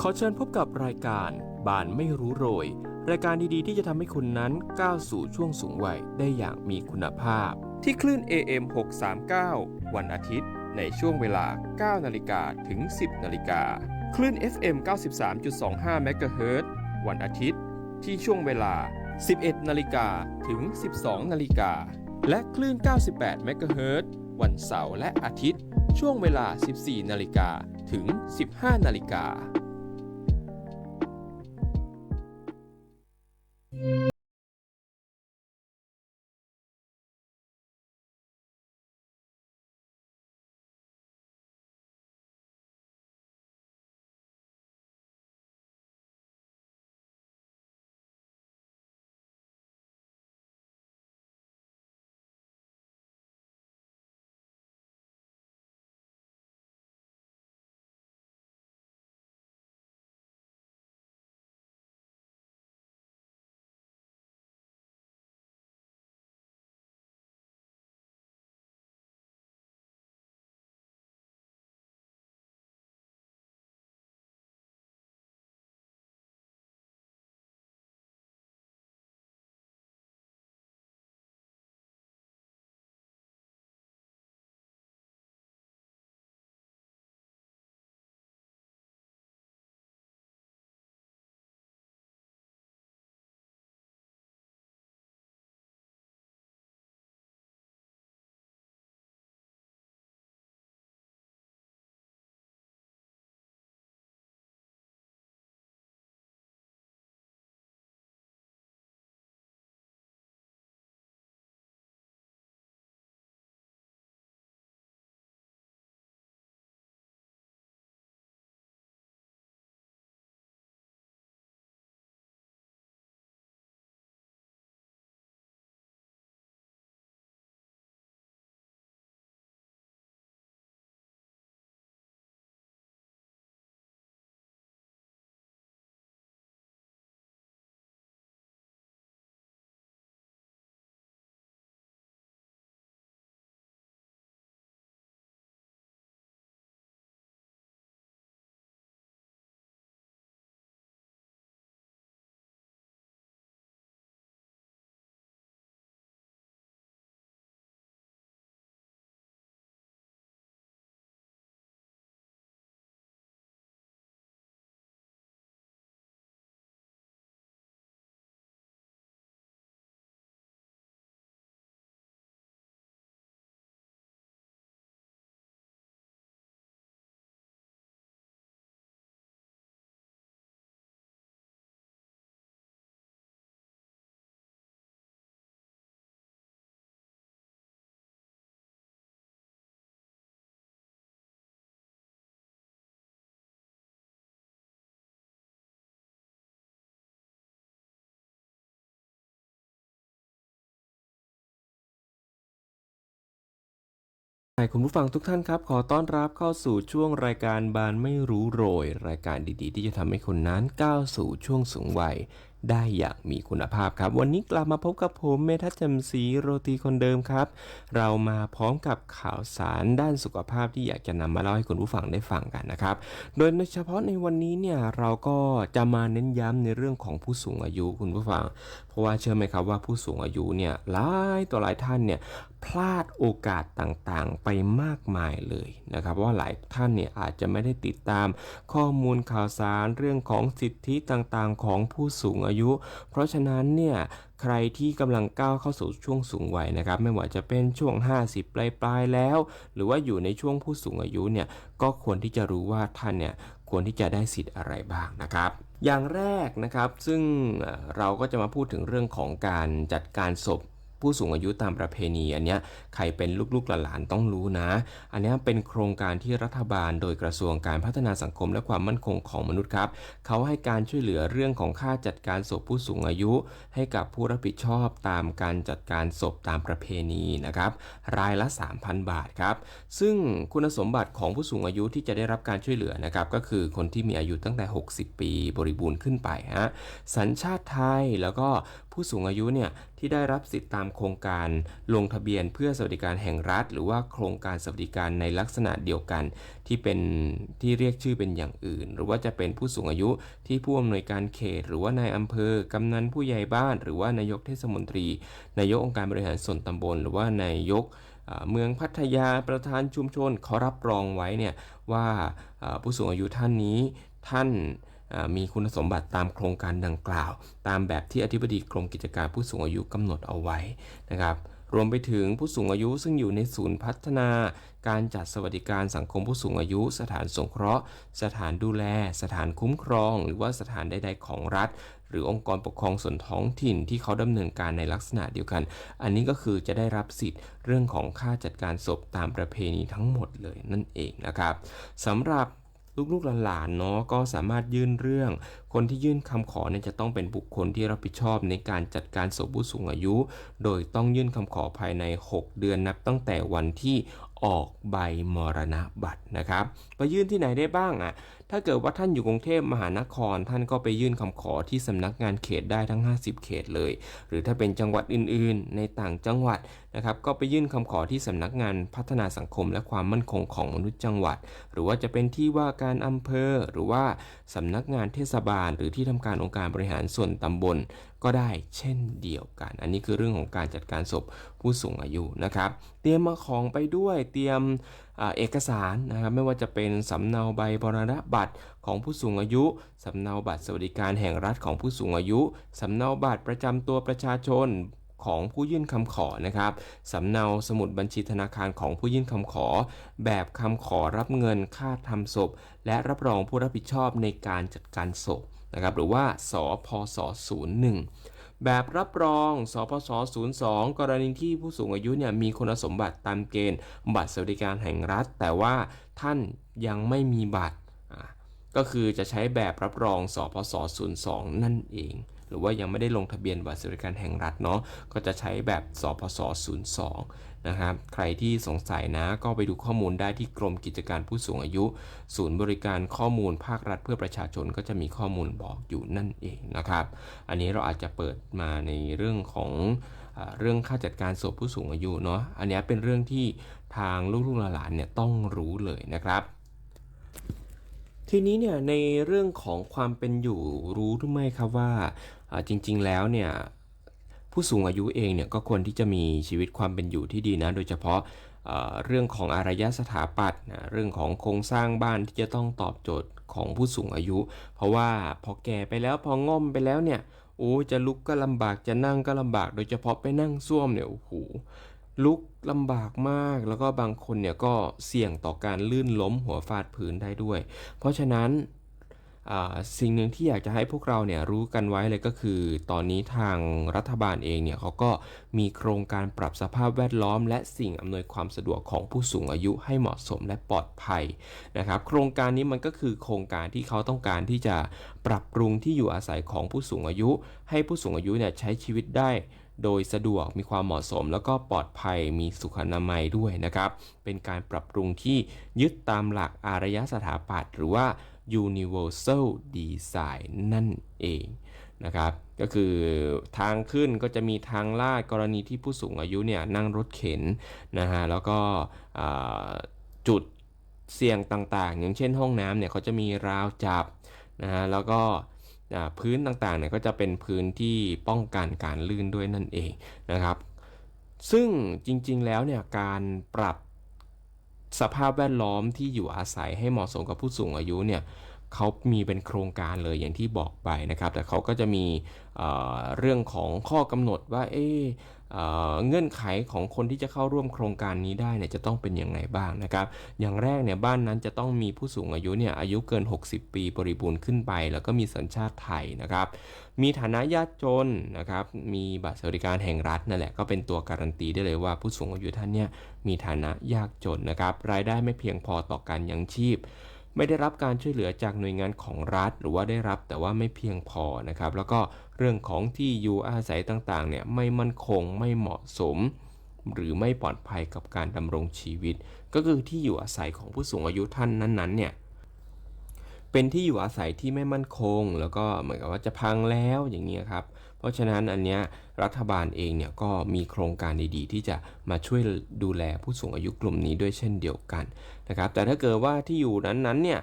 ขอเชิญพบกับรายการบ้านไม่รู้โรยรายการดีๆที่จะทำให้คุณนั้นก้าวสู่ช่วงสูงวัยได้อย่างมีคุณภาพที่คลื่น AM 639วันอาทิตย์ในช่วงเวลา 9 นาฬิกาถึง 10 นาฬิกาคลื่น FM 93.25 เมกะเฮิรตซ์วันอาทิตย์ที่ช่วงเวลา 11 นาฬิกาถึง 12 นาฬิกาและคลื่น 98 เมกะเฮิรตซ์วันเสาร์และอาทิตย์ช่วงเวลา 14 นาฬิกาถึง 15 นาฬิกาคุณผู้ฟังทุกท่านครับขอต้อนรับเข้าสู่ช่วงรายการบานไม่รู้โรยรายการดีๆที่จะทำให้คุณนั้นก้าวสู่ช่วงสูงวัยได้อย่างมีคุณภาพครับวันนี้กลับมาพบกับผมเมทัศน์แจ่มศรีโรตีคนเดิมครับเรามาพร้อมกับข่าวสารด้านสุขภาพที่อยากจะนำมาเล่าให้คุณผู้ฟังได้ฟังกันนะครับโดยเฉพาะในวันนี้เนี่ยเราก็จะมาเน้นย้ำในเรื่องของผู้สูงอายุคุณผู้ฟังเพราะว่าเชื่อไหมครับว่าผู้สูงอายุเนี่ยหลายต่อหลายท่านเนี่ยพลาดโอกาสต่างๆไปมากมายเลยนะครับว่าหลายท่านเนี่ยอาจจะไม่ได้ติดตามข้อมูลข่าวสารเรื่องของสิทธิต่างๆของผู้สูงอายุเพราะฉะนั้นเนี่ยใครที่กำลังก้าวเข้าสู่ช่วงสูงวัยนะครับไม่ว่าจะเป็นช่วง50ปลายๆแล้วหรือว่าอยู่ในช่วงผู้สูงอายุเนี่ยก็ควรที่จะรู้ว่าท่านเนี่ยควรที่จะได้สิทธิ์อะไรบ้างนะครับอย่างแรกนะครับซึ่งเราก็จะมาพูดถึงเรื่องของการจัดการศพผู้สูงอายุตามประเพณีอันเนี้ยใครเป็นลูกๆหลานๆต้องรู้นะอันนี้เป็นโครงการที่รัฐบาลโดยกระทรวงการพัฒนาสังคมและความมั่นคงของมนุษย์ครับเขาให้การช่วยเหลือเรื่องของค่าจัดการศพผู้สูงอายุให้กับผู้รับผิดชอบตามการจัดการศพตามประเพณีนะครับรายละ 3,000 บาทครับซึ่งคุณสมบัติของผู้สูงอายุที่จะได้รับการช่วยเหลือนะครับก็คือคนที่มีอายุตั้งแต่60ปีบริบูรณ์ขึ้นไปฮะสัญชาติไทยแล้วก็ผู้สูงอายุเนี่ยที่ได้รับสิทธิตาม โครงการลงทะเบียนเพื่อสวัสดิการแห่งรัฐหรือว่าโครงการสวัสดิการในลักษณะเดียวกันที่เป็นที่เรียกชื่อเป็นอย่างอื่นหรือว่าจะเป็นผู้สูงอายุที่ผู้อำนวยการเขตหรือว่านายอำเภอกำนันผู้ใหญ่บ้านหรือว่านายกเทศมนตรีนายกองค์การบริหารส่วนตำบลหรือว่านายกเมืองพัทยาประธานชุมชนเขารับรองไว้เนี่ยว่าผู้สูงอายุท่านนี้ท่านมีคุณสมบัติตามโครงการดังกล่าวตามแบบที่อธิบดีกรมกิจการผู้สูงอายุกำหนดเอาไว้นะครับรวมไปถึงผู้สูงอายุซึ่งอยู่ในศูนย์พัฒนาการจัดสวัสดิการสังคมผู้สูงอายุสถานสงเคราะห์สถานดูแลสถานคุ้มครองหรือว่าสถานใดๆของรัฐหรือองค์กรปกครองส่วนท้องถิ่นที่เขาดำเนินการในลักษณะเดียวกันอันนี้ก็คือจะได้รับสิทธิ์เรื่องของค่าจัดการศพตามประเพณีทั้งหมดเลยนั่นเองนะครับสำหรับลูกๆหลานๆเนาะก็สามารถยื่นเรื่องคนที่ยื่นคำขอเนี่ยจะต้องเป็นบุคคลที่รับผิดชอบในการจัดการศพผู้สูงอายุ โดยต้องยื่นคำขอภายใน6 เดือนนับตั้งแต่วันที่ออกใบมรณบัตรนะครับไปยื่นที่ไหนได้บ้างถ้าเกิดว่าท่านอยู่กรุงเทพมหานครท่านก็ไปยื่นคำขอที่สำนักงานเขตได้ทั้ง50เขตเลยหรือถ้าเป็นจังหวัดอื่นๆในต่างจังหวัดนะครับก็ไปยื่นคำขอที่สำนักงานพัฒนาสังคมและความมั่นคงของมนุษย์จังหวัดหรือว่าจะเป็นที่ว่าการอำเภอหรือว่าสำนักงานเทศบาลหรือที่ทำการองค์การบริหารส่วนตำบลก็ได้เช่นเดียวกันอันนี้คือเรื่องของการจัดการศพผู้สูงอายุนะครับเตรียมมาของไปด้วยเตรียมเอกสารนะครับไม่ว่าจะเป็นสำเนาใบมรณบัตรของผู้สูงอายุสำเนาบัตรสวัสดิการแห่งรัฐของผู้สูงอายุสำเนาบัตรประจำตัวประชาชนของผู้ยื่นคำขอนะครับสำเนาสมุดบัญชีธนาคารของผู้ยื่นคำขอแบบคำขอรับเงินค่าทำศพและรับรองผู้รับผิดชอบในการจัดการศพนะครับหรือว่าสพศ01แบบรับรองสพศ02กรณีที่ผู้สูงอายุเนี่ยมีคุณสมบัติตามเกณฑ์บัตรสวัสดิการแห่งรัฐแต่ว่าท่านยังไม่มีบัตรก็คือจะใช้แบบรับรองสพศ02นั่นเองหรือว่ายังไม่ได้ลงทะเบียนบัตรสวัสดิการแห่งรัฐเนาะก็จะใช้แบบสพศ02นะครับใครที่สงสัยนะก็ไปดูข้อมูลได้ที่กรมกิจการผู้สูงอายุศูนย์บริการข้อมูลภาครัฐเพื่อประชาชนก็จะมีข้อมูลบอกอยู่นั่นเองนะครับอันนี้เราอาจจะเปิดมาในเรื่องของเรื่องค่าจัดการศพผู้สูงอายุเนาะอันนี้เป็นเรื่องที่ทางลูกๆหลานๆเนี่ยต้องรู้เลยนะครับทีนี้เนี่ยในเรื่องของความเป็นอยู่รู้หรือไม่ครับว่าจริงๆแล้วเนี่ยผู้สูงอายุเองเนี่ยก็ควรที่จะมีชีวิตความเป็นอยู่ที่ดีนะโดยเฉพาะเรื่องของอารยสถาปัตย์เรื่องของโครงสร้างบ้านที่จะต้องตอบโจทย์ของผู้สูงอายุเพราะว่าพอแก่ไปแล้วพอง่อมไปแล้วเนี่ยโอ้จะลุกก็ลำบากจะนั่งก็ลำบากโดยเฉพาะไปนั่งซ่วมเนี่ยโอ้โหลุกลำบากมากแล้วก็บางคนเนี่ยก็เสี่ยงต่อการลื่นล้มหัวฟาดพื้นได้ด้วยเพราะฉะนั้นสิ่งหนึ่งที่อยากจะให้พวกเราเนี่ยรู้กันไว้เลยก็คือตอนนี้ทางรัฐบาลเองเนี่ยเขาก็มีโครงการปรับสภาพแวดล้อมและสิ่งอำนวยความสะดวกของผู้สูงอายุให้เหมาะสมและปลอดภัยนะครับโครงการนี้มันก็คือโครงการที่เขาต้องการที่จะปรับปรุงที่อยู่อาศัยของผู้สูงอายุให้ผู้สูงอายุเนี่ยใช้ชีวิตได้โดยสะดวกมีความเหมาะสมแล้วก็ปลอดภัยมีสุขอนามัยด้วยนะครับเป็นการปรับปรุงที่ยึดตามหลักอารยสถาปัตย์หรือว่า Universal Design นั่นเองนะครับก็คือทางขึ้นก็จะมีทางลาดกรณีที่ผู้สูงอายุเนี่ยนั่งรถเข็นนะฮะแล้วก็จุดเสี่ยงต่างๆอย่างเช่นห้องน้ำเนี่ยเขาจะมีราวจับนะฮะแล้วก็พื้นต่างๆเนี่ยก็จะเป็นพื้นที่ป้องกันการลื่นด้วยนั่นเองนะครับซึ่งจริงๆแล้วเนี่ยการปรับสภาพแวดล้อมที่อยู่อาศัยให้เหมาะสมกับผู้สูงอายุเนี่ยเขามีเป็นโครงการเลยอย่างที่บอกไปนะครับแต่เขาก็จะมีเรื่องของข้อกำหนดว่าเงื่อนไขของคนที่จะเข้าร่วมโครงการนี้ได้เนี่ยจะต้องเป็นยังไงบ้างนะครับอย่างแรกเนี่ยบ้านนั้นจะต้องมีผู้สูงอายุเนี่ยอายุเกิน60ปีบริบูรณ์ขึ้นไปแล้วก็มีสัญชาติไทยนะครับมีฐานะยากจนนะครับมีบัตรสวัสดิการแห่งรัฐนั่นแหละก็เป็นตัวการันตีได้เลยว่าผู้สูงอายุท่านเนี่ยมีฐานะยากจนนะครับรายได้ไม่เพียงพอต่อการยังชีพไม่ได้รับการช่วยเหลือจากหน่วยงานของรัฐหรือว่าได้รับแต่ว่าไม่เพียงพอนะครับแล้วก็เรื่องของที่อยู่อาศัยต่างๆเนี่ยไม่มั่นคงไม่เหมาะสมหรือไม่ปลอดภัยกับการดำรงชีวิตก็คือที่อยู่อาศัยของผู้สูงอายุท่านนั้นๆเนี่ยเป็นที่อยู่อาศัยที่ไม่มั่นคงแล้วก็เหมือนกับว่าจะพังแล้วอย่างนี้ครับ เพราะฉะนั้นอันเนี้ยรัฐบาลเองเนี่ยก็มีโครงการดีๆที่จะมาช่วยดูแลผู้สูงอายุกลุ่มนี้ด้วยเช่นเดียวกันนะครับแต่ถ้าเกิดว่าที่อยู่นั้นๆเนี่ย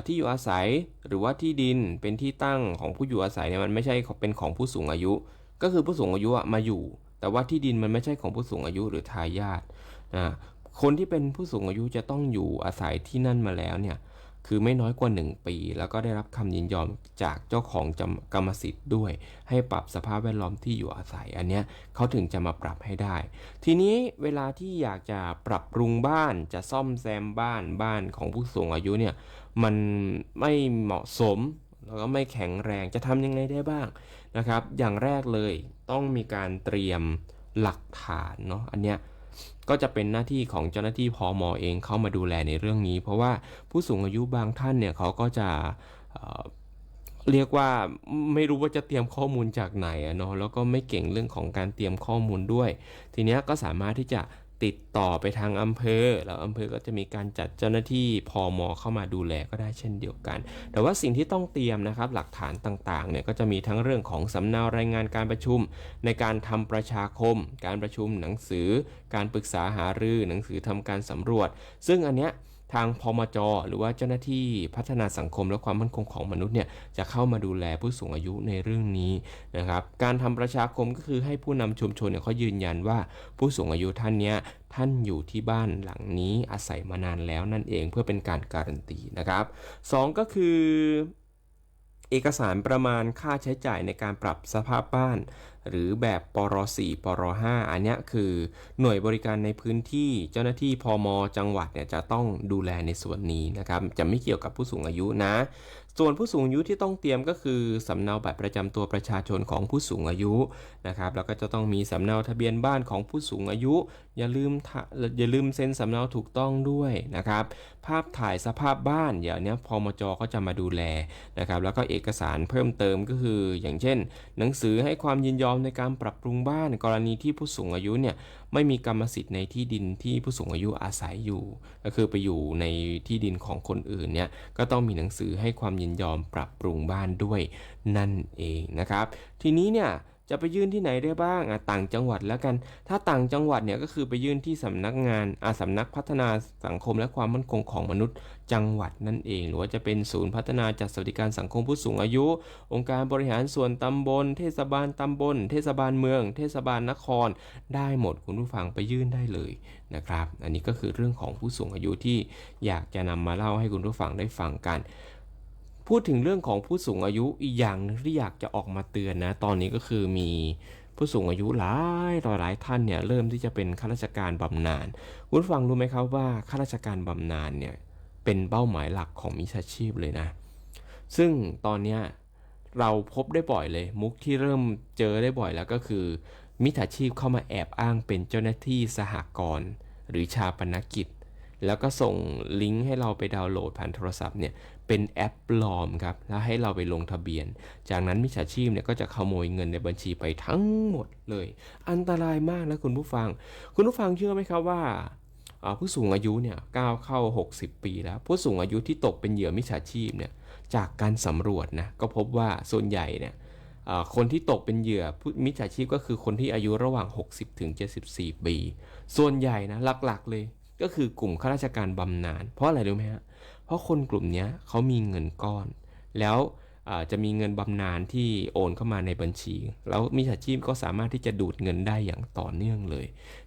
ที่อยู่อาศัยหรือว่าที่ดินเป็นที่ตั้งของผู้อยู่อาศัยเนี่ยมันไม่ใช่เป็นของผู้สูงอายุก็คือผู้สูงอายุมาอยู่แต่ว่าที่ดินมันไม่ใช่ของผู้สูงอายุหรือทายาทนะคนที่เป็นผู้สูงอายุจะต้องอยู่อาศัยที่นั่นมาแล้วเนี่ยคือไม่น้อยกว่า1ปีแล้วก็ได้รับคำยินยอมจากเจ้าของกรรมสิทธิ์ด้วยให้ปรับสภาพแวดล้อมที่อยู่อาศัยอันเนี้ยเขาถึงจะมาปรับให้ได้ทีนี้เวลาที่อยากจะปรับปรุงบ้านจะซ่อมแซมบ้านของผู้สูงอายุเนี่ยมันไม่เหมาะสมแล้วก็ไม่แข็งแรงจะทำยังไงได้บ้างนะครับอย่างแรกเลยต้องมีการเตรียมหลักฐานเนาะอันเนี้ยก็จะเป็นหน้าที่ของเจ้าหน้าที่พม.เองเข้ามาดูแลในเรื่องนี้เพราะว่าผู้สูงอายุบางท่านเนี่ยเขาก็จะเรียกว่าไม่รู้ว่าจะเตรียมข้อมูลจากไหนเนาะแล้วก็ไม่เก่งเรื่องของการเตรียมข้อมูลด้วยทีเนี้ยก็สามารถที่จะติดต่อไปทางอำเภอแล้วอำเภอก็จะมีการจัดเจ้าหน้าที่พม.เข้ามาดูแลก็ได้เช่นเดียวกันแต่ว่าสิ่งที่ต้องเตรียมนะครับหลักฐานต่างๆเนี่ยก็จะมีทั้งเรื่องของสำเนารายงานการประชุมในการทำประชาคมการประชุมหนังสือการปรึกษาหารือหนังสือทำการสำรวจซึ่งอันเนี้ยทางพมจ.หรือว่าเจ้าหน้าที่พัฒนาสังคมและความมั่นคงของมนุษย์เนี่ยจะเข้ามาดูแลผู้สูงอายุในเรื่องนี้นะครับการทำประชาคมก็คือให้ผู้นำชุมชนเนี่ยเขายืนยันว่าผู้สูงอายุท่านเนี้ยท่านอยู่ที่บ้านหลังนี้อาศัยมานานแล้วนั่นเองเพื่อเป็นการการันตีนะครับ2ก็คือเอกสารประมาณค่าใช้จ่ายในการปรับสภาพบ้านหรือแบบปร4ปร5อันนี้คือหน่วยบริการในพื้นที่เจ้าหน้าที่พม.จังหวัดเนี่ยจะต้องดูแลในส่วนนี้นะครับจะไม่เกี่ยวกับผู้สูงอายุนะส่วนผู้สูงอายุที่ต้องเตรียมก็คือสำเนาบัตรประจำตัวประชาชนของผู้สูงอายุนะครับแล้วก็จะต้องมีสำเนาทะเบียนบ้านของผู้สูงอายุอย่าลืมเซ็นสำเนาถูกต้องด้วยนะครับภาพถ่ายสภาพบ้านอย่างนี้พมจ.ก็จะมาดูแลนะครับแล้วก็เอกสารเพิ่มเติมก็คืออย่างเช่นหนังสือให้ความยินยอมในการปรับปรุงบ้านกรณีที่ผู้สูงอายุเนี่ยไม่มีกรรมสิทธิ์ในที่ดินที่ผู้สูงอายุอาศัยอยู่ก็คือไปอยู่ในที่ดินของคนอื่นเนี่ยก็ต้องมีหนังสือให้ความยินยอมปรับปรุงบ้านด้วยนั่นเองนะครับทีนี้เนี่ยจะไปยื่นที่ไหนได้บ้างต่างจังหวัดแล้วกันถ้าต่างจังหวัดเนี่ยก็คือไปยื่นที่สำนักงานสำนักพัฒนาสังคมและความมั่นคงของมนุษย์จังหวัดนั่นเองหรือว่าจะเป็นศูนย์พัฒนาจัดสวัสดิการสังคมผู้สูงอายุองค์การบริหารส่วนตำบลเทศบาลตำบลเทศบาลเมืองเทศบาลนครได้หมดคุณผู้ฟังไปยื่นได้เลยนะครับอันนี้ก็คือเรื่องของผู้สูงอายุที่อยากจะนำมาเล่าให้คุณผู้ฟังได้ฟังกันพูดถึงเรื่องของผู้สูงอายุอีกอย่างนึงที่อยากจะออกมาเตือนนะตอนนี้ก็คือมีผู้สูงอายุหลายต่อหลายท่านเนี่ยเริ่มที่จะเป็นข้าราชการบำนาญคุณฟังรู้ไหมครับว่าข้าราชการบำนาญเนี่ยเป็นเป้าหมายหลักของมิจฉาชีพเลยนะซึ่งตอนนี้เราพบได้บ่อยเลยมุกที่เริ่มเจอได้บ่อยแล้วก็คือมิจฉาชีพเข้ามาแอบอ้างเป็นเจ้าหน้าที่สหกรณ์หรือชาปนกิจแล้วก็ส่งลิงก์ให้เราไปดาวน์โหลดผ่านโทรศัพท์เนี่ยเป็นแอปปลอมครับแล้วให้เราไปลงทะเบียนจากนั้นมิจฉาชีพเนี่ยก็จะขโมยเงินในบัญชีไปทั้งหมดเลยอันตรายมากนะคุณผู้ฟังเชื่อไหมครับว่าผู้สูงอายุเนี่ยก้าวเข้า60ปีแล้วผู้สูงอายุที่ตกเป็นเหยื่อมิจฉาชีพเนี่ยจากการสำรวจนะก็พบว่าส่วนใหญ่เนี่ยคนที่ตกเป็นเหยื่อมิจฉาชีพก็คือคนที่อายุระหว่าง60ถึง74ปีส่วนใหญ่นะหลักๆเลยก็คือกลุ่มข้าราชการบำนาญเพราะอะไรรู้ไหมฮะเพราะคนกลุ่มนี้เขามีเงินก้อนแล้วจะมีเงินบำนาญที่โอนเข้ามาในบัญชีแล้วมิจฉาชีพก็สามารถที่จะดูดเงินได้อย่างต่อเนื่องเลย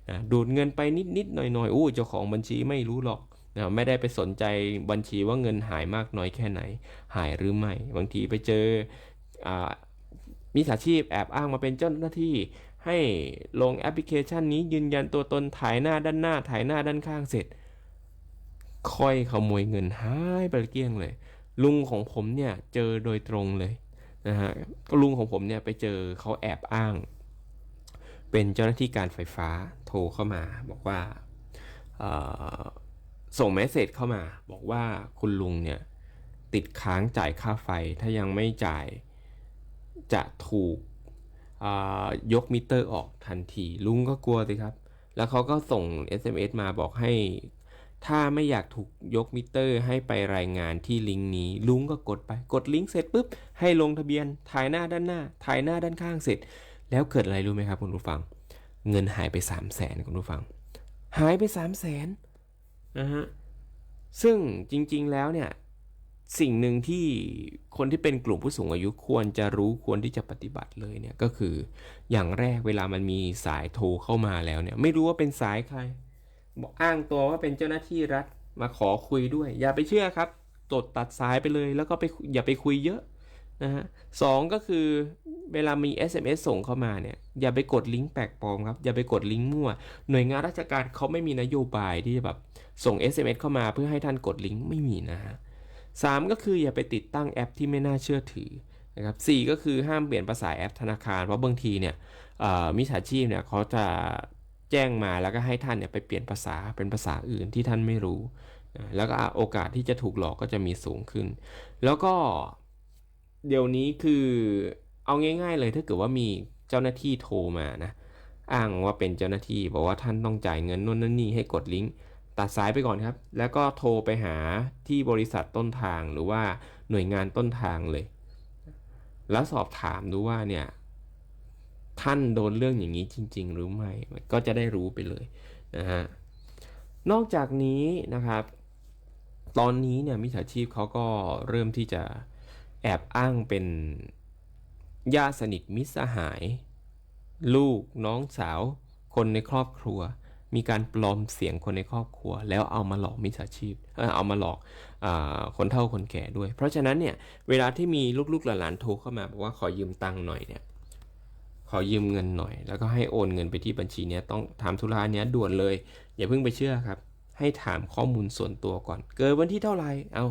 นะดูดเงินไปนิดๆหน่อยๆเจ้าของบัญชีไม่รู้หรอกนะไม่ได้ไปสนใจบัญชีว่าเงินหายมากน้อยแค่ไหนหายหรือไม่บางทีไปเจอมิจฉาชีพแอบอ้างมาเป็นเจ้าหน้าที่ให้ลงแอปพลิเคชันนี้ยืนยันตัวตนถ่ายหน้าด้านหน้าถ่ายหน้าด้านข้างเสร็จค่อยขโมยเงินหายไปเกลี้ยงเลยลุงของผมเนี่ยเจอโดยตรงเลยนะฮะลุงของผมเนี่ยไปเจอเขาแอบอ้างเป็นเจ้าหน้าที่การไฟฟ้าโทรเข้ามาบอกว่าส่งเมสเสจเข้ามาบอกว่าคุณลุงเนี่ยติดค้างจ่ายค่าไฟถ้ายังไม่จ่ายจะถูกยกมิเตอร์ออกทันทีลุงก็กลัวสิครับแล้วเขาก็ส่ง SMS มาบอกให้ ถ้าไม่อยากถูกยกมิเตอร์ให้ไปรายงานที่ลิงก์นี้ลุงก็กดไปกดลิงก์เสร็จปุ๊บให้ลงทะเบียนถ่ายหน้าด้านหน้าถ่ายหน้าด้านข้างเสร็จแล้วเกิดอะไรรู้ไหมครับคุณผู้ฟังเงินหายไป300,000คุณผู้ฟังหายไป300,000นะฮะซึ่งจริงๆแล้วเนี่ยสิ่งหนึ่งที่คนที่เป็นกลุ่มผู้สูงอายุควรจะรู้ควรที่จะปฏิบัติเลยเนี่ยก็คืออย่างแรกเวลามันมีสายโทรเข้ามาแล้วเนี่ยไม่รู้ว่าเป็นสายใครบอกอ้างตัวว่าเป็นเจ้าหน้าที่รัฐมาขอคุยด้วยอย่าไปเชื่อครับตัดสายไปเลยแล้วก็ไปอย่าไปคุยเยอะนะฮะสองก็คือเวลามี SMS ส่งเข้ามาเนี่ยอย่าไปกดลิงก์แปลกปลอมครับอย่าไปกดลิงก์มั่วหน่วยงานราชการเขาไม่มีนโยบายที่จะแบบส่ง SMS เข้ามาเพื่อให้ท่านกดลิงก์ไม่มีนะฮะ3ก็คืออย่าไปติดตั้งแอปที่ไม่น่าเชื่อถือนะครับ4ก็คือห้ามเปลี่ยนภาษาแอปธนาคารเพราะบางทีเนี่ยมิจฉาชีพเนี่ยเขาจะแจ้งมาแล้วก็ให้ท่านเนี่ยไปเปลี่ยนภาษาเป็นภาษาอื่นที่ท่านไม่รู้แล้วก็โอกาสที่จะถูกหลอกก็จะมีสูงขึ้นแล้วก็เดี๋ยวนี้คือเอาง่ายๆเลยถ้าเกิดว่ามีเจ้าหน้าที่โทรมานะอ้างว่าเป็นเจ้าหน้าที่บอกว่าท่านต้องจ่ายเงินนู่นนั่นนี่ให้กดลิงก์ตัดสายไปก่อนครับแล้วก็โทรไปหาที่บริษัทต้นทางหรือว่าหน่วยงานต้นทางเลยแล้วสอบถามดูว่าเนี่ยท่านโดนเรื่องอย่างนี้จริงๆหรือไม่ก็จะได้รู้ไปเลยนะฮะนอกจากนี้นะครับตอนนี้เนี่ยมิจฉาชีพเขาก็เริ่มที่จะแอบอ้างเป็นญาติสนิทมิตรสหายลูกน้องสาวคนในครอบครัวมีการปลอมเสียงคนในครอบครัวแล้วเอามาหลอกมิจฉาชีพเอามาหลอกคนเฒ่าคนแก่ด้วยเพราะฉะนั้นเนี่ยเวลาที่มีลูกๆหลานๆโทรเข้ามาบอกว่าขอยืมตังค์หน่อยเนี่ยขอยืมเงินหน่อยแล้วก็ให้โอนเงินไปที่บัญชีนี้ต้องทำธุระเนี้ยด่วนเลยอย่าเพิ่งไปเชื่อครับให้ถามข้อมูลส่วนตัวก่อนเกิดวันที่เท่าไหร่เอา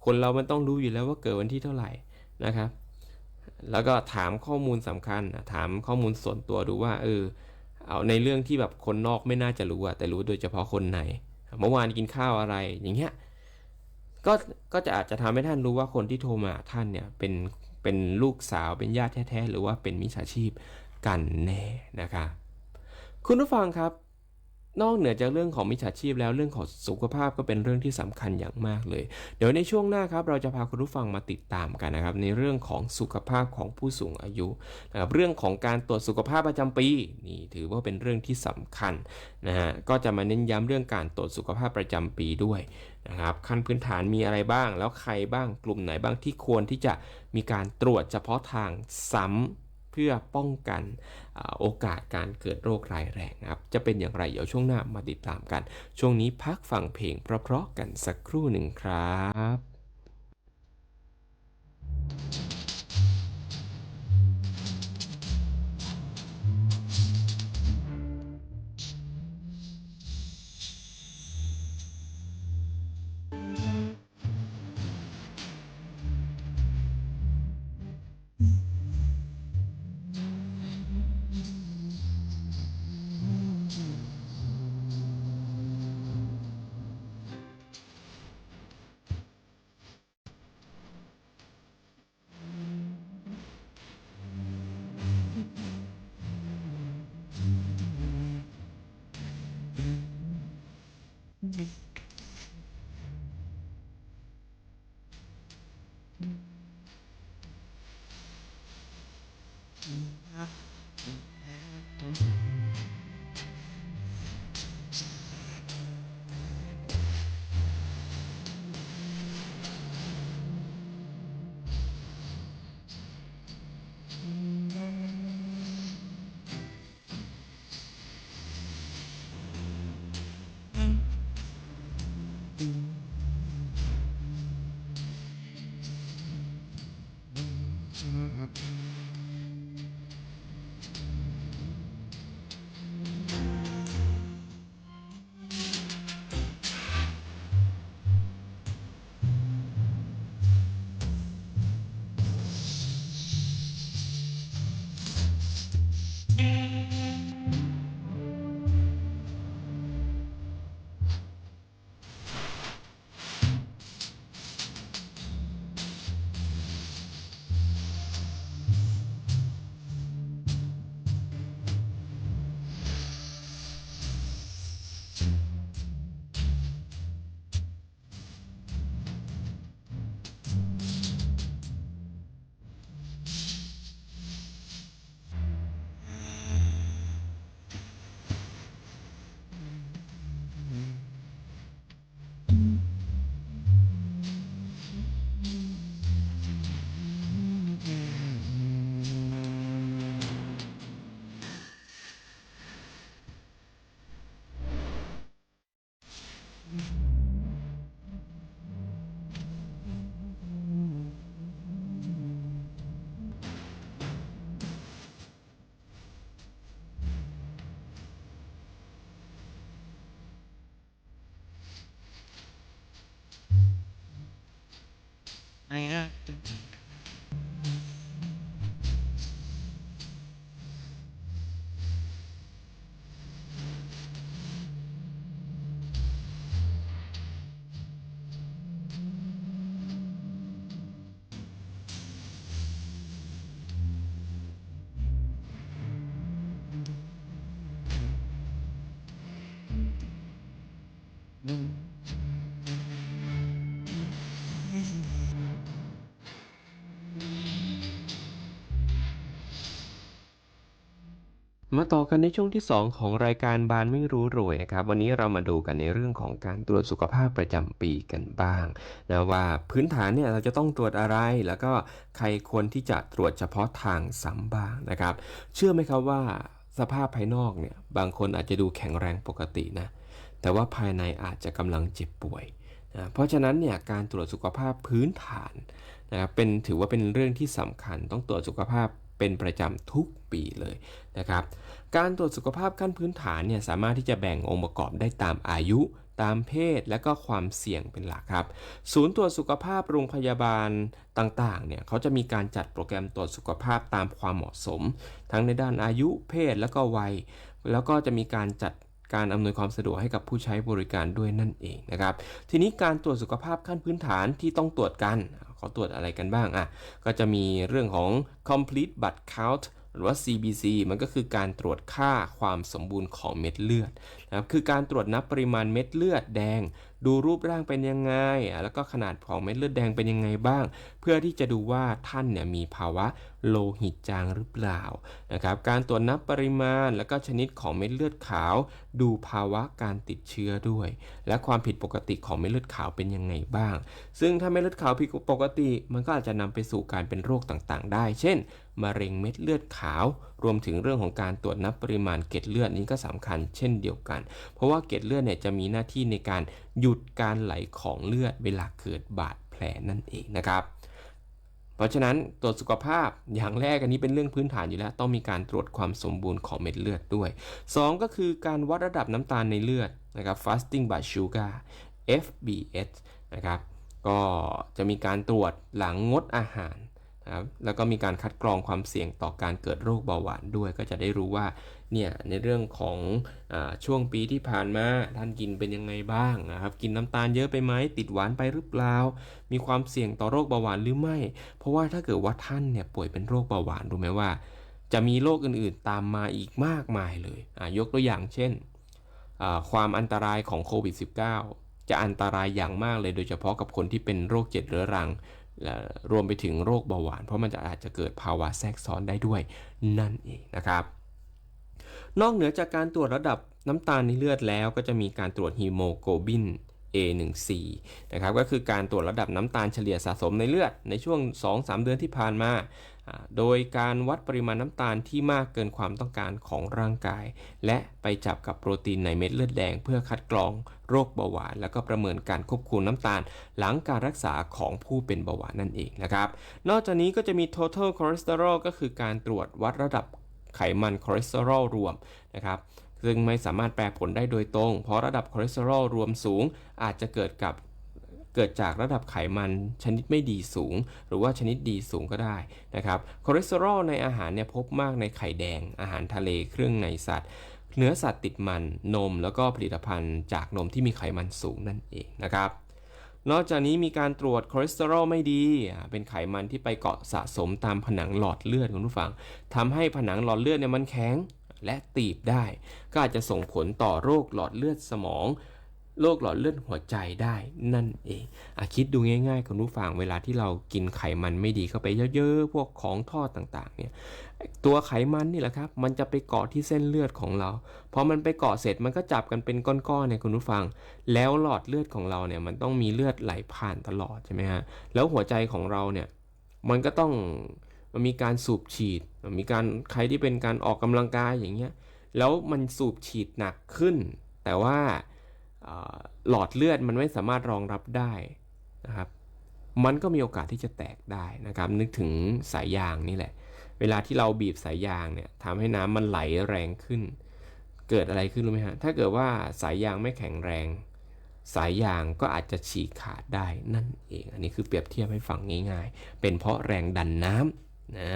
คนเรามันต้องรู้อยู่แล้วว่าเกิดวันที่เท่าไหร่นะครับแล้วก็ถามข้อมูลสำคัญถามข้อมูลส่วนตัวดูว่าเอาในเรื่องที่แบบคนนอกไม่น่าจะรู้แต่รู้โดยเฉพาะคนในเมื่อวานกินข้าวอะไรอย่างเงี้ยก็ก็จะอาจจะทำให้ท่านรู้ว่าคนที่โทรมาท่านเนี่ยเป็นลูกสาวเป็นญาติแท้ๆหรือว่าเป็นมิจฉาชีพกันแน่นะคะคุณผู้ฟังครับนอกเหนือจากเรื่องของมิจฉาชีพแล้วเรื่องของสุขภาพก็เป็นเรื่องที่สำคัญอย่างมากเลยเดี๋ยวในช่วงหน้าครับเราจะพาคุณผู้ฟังมาติดตามกันนะครับในเรื่องของสุขภาพของผู้สูงอายุนะครับเรื่องของการตรวจสุขภาพประจำปีนี่ถือว่าเป็นเรื่องที่สำคัญนะฮะก็จะมาเน้นย้ำเรื่องการตรวจสุขภาพประจำปีด้วยนะครับขั้นพื้นฐานมีอะไรบ้างแล้วใครบ้างกลุ่มไหนบ้างที่ควรที่จะมีการตรวจเฉพาะทางซ้ำเพื่อป้องกันโอกาสการเกิดโรคร้ายแรงนะครับจะเป็นอย่างไรเดี๋ยวช่วงหน้ามาติดตามกันช่วงนี้พักฟังเพลงเพราะๆกันสักครู่หนึ่งครับ มาต่อกันในช่วงที่2ของรายการบานไม่รู้รวยนะครับวันนี้เรามาดูกันในเรื่องของการตรวจสุขภาพประจำปีกันบ้างนะว่าพื้นฐานเนี่ยเราจะต้องตรวจอะไรแล้วก็ใครควรที่จะตรวจเฉพาะทางซ้ำบ้างนะครับเชื่อไหมครับว่าสภาพภายนอกเนี่ยบางคนอาจจะดูแข็งแรงปกตินะแต่ว่าภายในอาจจะกำลังเจ็บป่วยนะเพราะฉะนั้นเนี่ยการตรวจสุขภาพพื้นฐานนะครับถือว่าเป็นเรื่องที่สำคัญต้องตรวจสุขภาพเป็นประจำทุกปีเลยนะครับการตรวจสุขภาพขั้นพื้นฐานเนี่ยสามารถที่จะแบ่งองค์ประกอบได้ตามอายุตามเพศและก็ความเสี่ยงเป็นหลักครับศูนย์ตรวจสุขภาพโรงพยาบาลต่างๆเนี่ยเขาจะมีการจัดโปรแกรมตรวจสุขภาพตามความเหมาะสมทั้งในด้านอายุเพศและก็วัยแล้วก็จะมีการจัดการอำนวยความสะดวกให้กับผู้ใช้บริการด้วยนั่นเองนะครับทีนี้การตรวจสุขภาพขั้นพื้นฐานที่ต้องตรวจกันเขาตรวจอะไรกันบ้างก็จะมีเรื่องของ complete blood count หรือว่า CBC มันก็คือการตรวจค่าความสมบูรณ์ของเม็ดเลือดนะครับคือการตรวจนับปริมาณเม็ดเลือดแดงดูรูปร่างเป็นยังไงแล้วก็ขนาดของเม็ดเลือดแดงเป็นยังไงบ้างเพื่อที่จะดูว่าท่านเนี่ยมีภาวะโลหิตจางหรือเปล่านะครับการตรวจนับปริมาณแล้วก็ชนิดของเม็ดเลือดขาวดูภาวะการติดเชื้อด้วยและความผิดปกติของเม็ดเลือดขาวเป็นยังไงบ้างซึ่งถ้าเม็ดเลือดขาวผิดปกติมันก็อาจจะนำไปสู่การเป็นโรคต่างๆได้เช่นมะเร็งเม็ดเลือดขาวรวมถึงเรื่องของการตรวจนับปริมาณเกล็ดเลือดนี้ก็สำคัญเช่นเดียวกันเพราะว่าเกล็ดเลือดเนี่ยจะมีหน้าที่ในการหยุดการไหลของเลือดเวลาเกิดบาดแผลนั่นเองนะครับเพราะฉะนั้นตรวจสุขภาพอย่างแรกอันนี้เป็นเรื่องพื้นฐานอยู่แล้วต้องมีการตรวจความสมบูรณ์ของเม็ดเลือดด้วย2ก็คือการวัดระดับน้ำตาลในเลือดนะครับ fasting blood sugar FBS นะครับก็จะมีการตรวจหลังงดอาหารนะครับแล้วก็มีการคัดกรองความเสี่ยงต่อการเกิดโรคเบาหวานด้วยก็จะได้รู้ว่าเนี่ยในเรื่องของช่วงปีที่ผ่านมาท่านกินเป็นยังไงบ้างนะครับกินน้ำตาลเยอะไปไหมติดหวานไปหรือเปล่ามีความเสี่ยงต่อโรคเบาหวานหรือไม่เพราะว่าถ้าเกิดว่าท่านเนี่ยป่วยเป็นโรคเบาหวานรู้ไหมว่าจะมีโรคอื่นๆตามมาอีกมากมายเลยยกตัวอย่างเช่นความอันตรายของโควิด -19 จะอันตรายอย่างมากเลยโดยเฉพาะกับคนที่เป็นโรคเรื้อรังรวมไปถึงโรคเบาหวานเพราะมันอาจจะเกิดภาวะแทรกซ้อนได้ด้วยนั่นเองนะครับนอกเหนือจากการตรวจระดับน้ำตาลในเลือดแล้วก็จะมีการตรวจฮีโมโกลบิน A1C นะครับก็คือการตรวจระดับน้ำตาลเฉลี่ยสะสมในเลือดในช่วง 2-3 เดือนที่ผ่านมาโดยการวัดปริมาณน้ำตาลที่มากเกินความต้องการของร่างกายและไปจับกับโปรตีนในเม็ดเลือดแดงเพื่อคัดกรองโรคเบาหวานแล้วก็ประเมินการควบคุมน้ำตาลหลังการรักษาของผู้เป็นเบาหวานนั่นเองนะครับนอกจากนี้ก็จะมี total cholesterol ก็คือการตรวจวัดระดับไขมันคอเลสเตอรอลรวมนะครับซึ่งไม่สามารถแปลผลได้โดยตรงเพราะระดับคอเลสเตอรอลรวมสูงอาจจะเกิดจากระดับไขมันชนิดไม่ดีสูงหรือว่าชนิดดีสูงก็ได้นะครับคอเลสเตอรอลในอาหารเนี่ยพบมากในไข่แดงอาหารทะเลเครื่องในสัตว์เนื้อสัตว์ติดมันนมแล้วก็ผลิตภัณฑ์จากนมที่มีไขมันสูงนั่นเองนะครับนอกจากนี้มีการตรวจคอเลสเตอรอลไม่ดีเป็นไขมันที่ไปเกาะสะสมตามผนังหลอดเลือดคุณผู้ฟังทำให้ผนังหลอดเลือดเนี่ยมันแข็งและตีบได้ก็อาจจะส่งผลต่อโรคหลอดเลือดสมองโรคหลอดเลือดหัวใจได้นั่นเองคิดดูง่ายๆคุณผู้ฟังเวลาที่เรากินไขมันไม่ดีเข้าไปเยอะๆพวกของทอดต่างๆเนี่ยตัวไขมันนี่แหละครับมันจะไปเกาะที่เส้นเลือดของเราพอมันไปเกาะเสร็จมันก็จับกันเป็นก้อนๆเนี่ยคุณผู้ฟังแล้วหลอดเลือดของเราเนี่ยมันต้องมีเลือดไหลผ่านตลอดใช่ไหมฮะแล้วหัวใจของเราเนี่ยมันก็ต้องมันมีการสูบฉีดมันมีการใครที่เป็นการออกกำลังกายอย่างเงี้ยแล้วมันสูบฉีดหนักขึ้นแต่ว่าหลอดเลือดมันไม่สามารถรองรับได้นะครับมันก็มีโอกาสที่จะแตกได้นะครับนึกถึงสายยางนี่แหละเวลาที่เราบีบสายยางเนี่ยทำให้น้ำมันไหลแรงขึ้นเกิดอะไรขึ้นรู้ไหมฮะถ้าเกิดว่าสายยางไม่แข็งแรง สายยางก็อาจจะฉีกขาดได้นั่นเองอันนี้คือเปรียบเทียบให้ฟังง่ายๆเป็นเพราะแรงดันน้ำนะ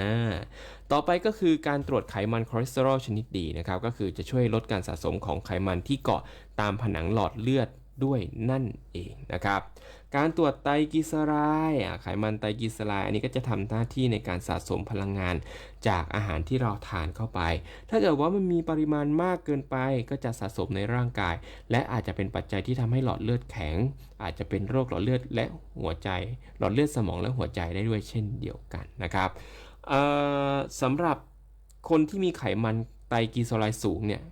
ต่อไปก็คือการตรวจไขมันคอเลสเตอรอลชนิดดีนะครับก็คือจะช่วยลดการสะสมของไขมันที่เกาะตามผนังหลอดเลือดด้วยนั่นเองนะครับการตรวจไตรกลีเซอไรด์ไขมันไตรกลีเซอไรด์อันนี้ก็จะทำหน้าที่ในการสะสมพลังงานจากอาหารที่เราทานเข้าไปถ้าเกิดว่ามันมีปริมาณมากเกินไปก็จะสะสมในร่างกายและอาจจะเป็นปัจจัยที่ทำให้หลอดเลือดแข็งอาจจะเป็นโรคหลอดเลือดและหัวใจหลอดเลือดสมองและหัวใจได้ด้วยเช่นเดียวกันนะครับสำหรับคนที่มีไขมันไตรกลีเซอไรด์สูงเนี่ย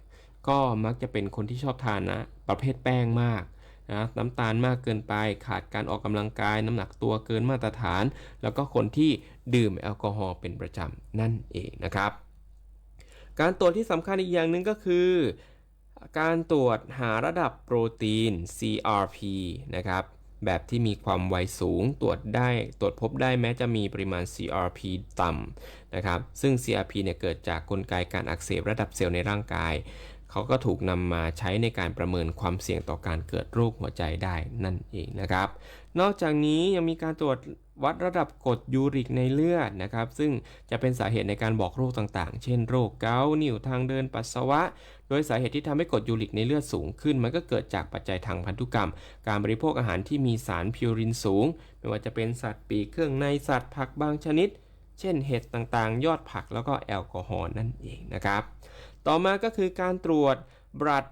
ก็มักจะเป็นคนที่ชอบทานนะประเภทแป้งมากนะน้ำตาลมากเกินไปขาดการออกกำลังกายน้ำหนักตัวเกินมาตรฐานแล้วก็คนที่ดื่มแอลกอฮอล์เป็นประจำนั่นเองนะครับการตรวจที่สำคัญอีกอย่างหนึ่งก็คือการตรวจหาระดับโปรตีน CRP นะครับแบบที่มีความไวสูงตรวจพบได้แม้จะมีปริมาณ CRP ต่ำนะครับซึ่ง CRP เนี่ยเกิดจากกลไกการอักเสบระดับเซลล์ในร่างกายเขาก็ถูกนำมาใช้ในการประเมินความเสี่ยงต่อการเกิดโรคหัวใจได้นั่นเองนะครับนอกจากนี้ยังมีการตรวจวัดระดับกรดยูริกในเลือดนะครับซึ่งจะเป็นสาเหตุในการบอกโรคต่างๆเช่นโรคเกาต์นิ่วทางเดินปัสสาวะโดยสาเหตุที่ทำให้กรดยูริกในเลือดสูงขึ้นมันก็เกิดจากปัจจัยทางพันธุกรรมการบริโภคอาหารที่มีสารพิวรินสูงไม่ว่าจะเป็นสัตว์ปีกเครื่องในสัตว์ผักบางชนิดเช่นเห็ดต่างๆยอดผักแล้วก็แอลกอฮอล์นั่นเองนะครับต่อมาก็คือการตรวจblood